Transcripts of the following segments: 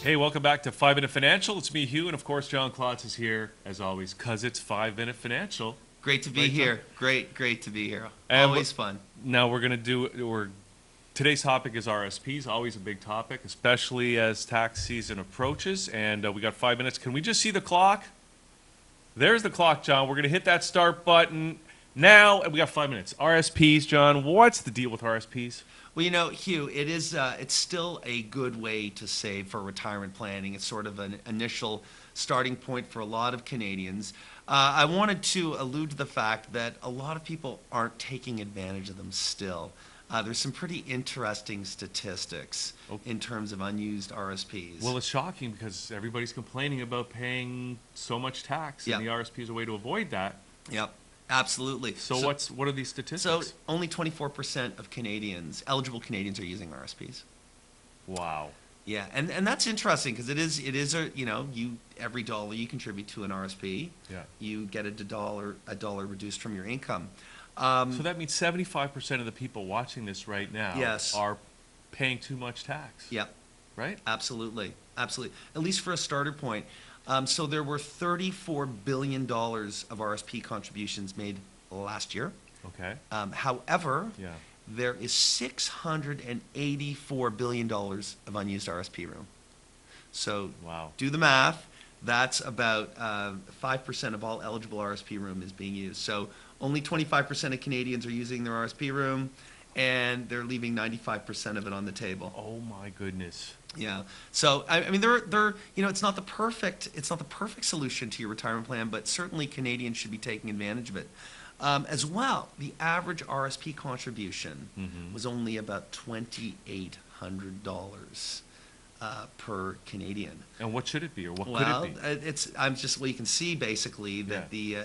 Hey, welcome back to 5 Minute Financial. It's me, Hugh, and of course, John Klotz is here as always because it's 5 Minute Financial. Great to be Right, John? here. Great to be here. And Always fun. Now we're going to today's topic is RSPs, always a big topic, especially as tax season approaches. And we got 5 minutes. Can we just see the clock? There's the clock, John. We're going to hit that start button now, and we got 5 minutes. RSPs, John. What's the deal with RSPs? Well, you know, Hugh, it's still a good way to save for retirement planning. It's sort of an initial starting point for a lot of Canadians. I wanted to allude to the fact that a lot of people aren't taking advantage of them still. There's some pretty interesting statistics in terms of unused RSPs. Well, it's shocking because everybody's complaining about paying so much tax, Yep. and the RSP is a way to avoid that. Yep, absolutely. So what are these statistics? So only 24% of eligible Canadians, are using RSPs. Wow. Yeah, and that's interesting because it is a every dollar you contribute to an RSP, Yeah. you get a dollar reduced from your income. So that means 75% of the people watching this right now Yes. are paying too much tax. Yep, Right? absolutely. At least for a starter point. So there were $34 billion of RSP contributions made last year. Okay. However, Yeah. there is $684 billion of unused RSP room. So Wow. do the math. That's about 5% of all eligible RSP room is being used. So only 25% of Canadians are using their RSP room, and they're leaving 95% of it on the table. Oh my goodness. Yeah. So I mean, it's not the perfect solution to your retirement plan, but certainly Canadians should be taking advantage of it. As well, the average RSP contribution was only about $2,800 per Canadian. And what should it be, or what Well, could it be? you can see basically that the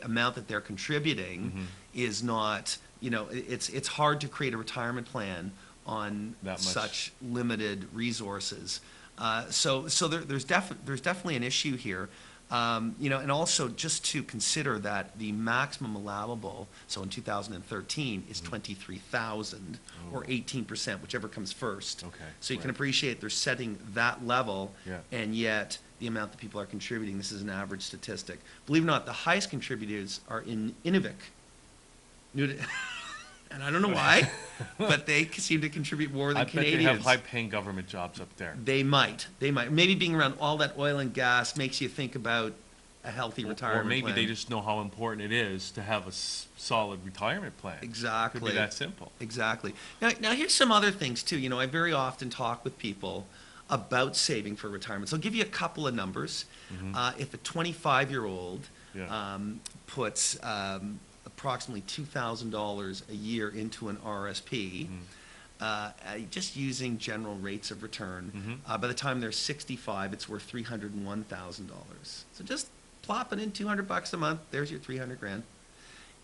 amount that they're contributing is not, it's hard to create a retirement plan on That much. such limited resources. There's definitely an issue here. And also just to consider that the maximum allowable, so in 2013, is 23,000 or 18%, whichever comes first. Okay, So you can right. appreciate they're setting that level, Yeah. and yet the amount that people are contributing, this is an average statistic. Believe it or not, the highest contributors are in Inuvik. And I don't know why, but they seem to contribute more than I bet Canadians. they have high-paying government jobs up there. They might. Maybe being around all that oil and gas makes you think about a healthy retirement Or maybe plan. they just know how important it is to have a solid retirement plan. Exactly. Could be that simple. Exactly. Now here's some other things too. I very often talk with people about saving for retirement. So I'll give you a couple of numbers. If a 25-year-old Yeah. puts approximately $2,000 a year into an RSP, just using general rates of return, by the time they're 65, it's worth $301,000. So just plop it in $200 a month. There's your 300 grand.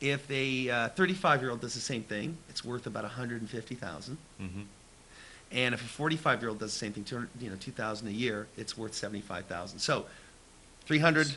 If a 35-year-old does the same thing, it's worth about 150,000. And if a 45-year-old does the same thing, 2,000 a year, it's worth 75,000. So 300.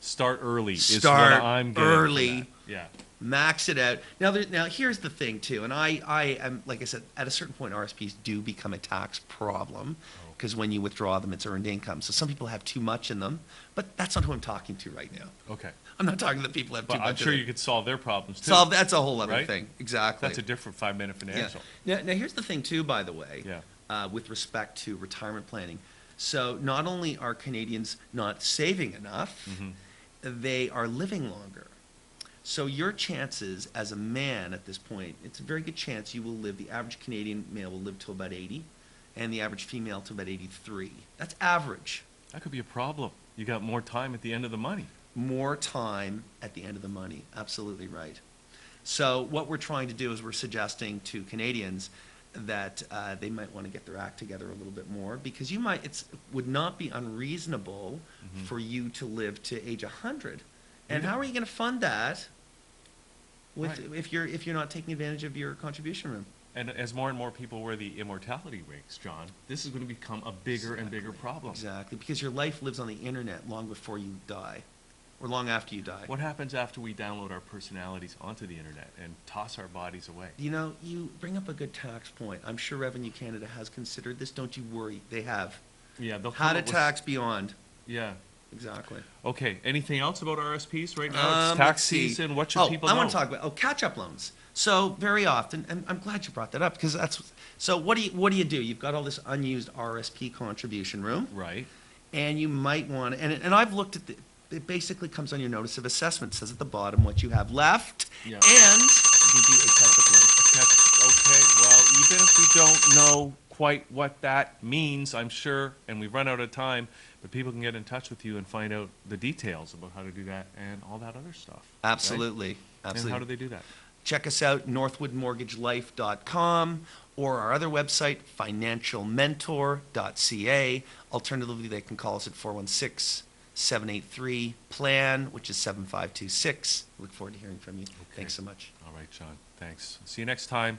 Start early is what Start I'm getting from early. that. Yeah. Max it out. Now here's the thing too, and I am, like I said, at a certain point RSPs do become a tax problem because when you withdraw them, it's earned income. So some people have too much in them, but that's not who I'm talking to right now. Okay. I'm not talking to the people who have too But much. I'm sure in you it. could solve their problems too. That's a whole other right? thing. Exactly. That's a different 5 Minute Financial. Yeah. Now here's the thing too, by the way, Yeah. with respect to retirement planning. So not only are Canadians not saving enough, they are living longer. So your chances as a man at this point, it's a very good chance you will live, the average Canadian male will live till about 80, and the average female till about 83. That's average. That could be a problem. You got more time at the end of the money. More time at the end of the money. Absolutely right. So what we're trying to do is we're suggesting to Canadians that they might want to get their act together a little bit more, because it would not be unreasonable for you to live to age 100. And how are you going to fund that if you're not taking advantage of your contribution room? And as more and more people wear the immortality rings, John, this is going to become a bigger and bigger problem. Exactly, because your life lives on the internet long before you die. or long after you die. What happens after we download our personalities onto the internet and toss our bodies away? You know, you bring up a good tax point. I'm sure Revenue Canada has considered this. Don't you worry. They have. Yeah, they'll How come to up with- tax beyond. Yeah. Exactly. Okay. Anything else about RSPs right now? It's tax Let's see. season. What should people know? I want to talk about catch-up loans. So very often, and I'm glad you brought that up because so. What do you do? You've got all this unused RSP contribution room, Right. and you might want to. And I've looked at it. Basically comes on your notice of assessment. It says at the bottom what you have left, Yeah. and you do a catch-up loan. Okay. Well, even if we don't know quite what that means, I'm sure, and we've run out of time, but people can get in touch with you and find out the details about how to do that and all that other stuff. right? Absolutely, absolutely. And how do they do that? Check us out, northwoodmortgagelife.com, or our other website, financialmentor.ca. Alternatively, they can call us at 416-783-PLAN, which is 7526. Look forward to hearing from you. Thanks so much. All right, John. Thanks. See you next time.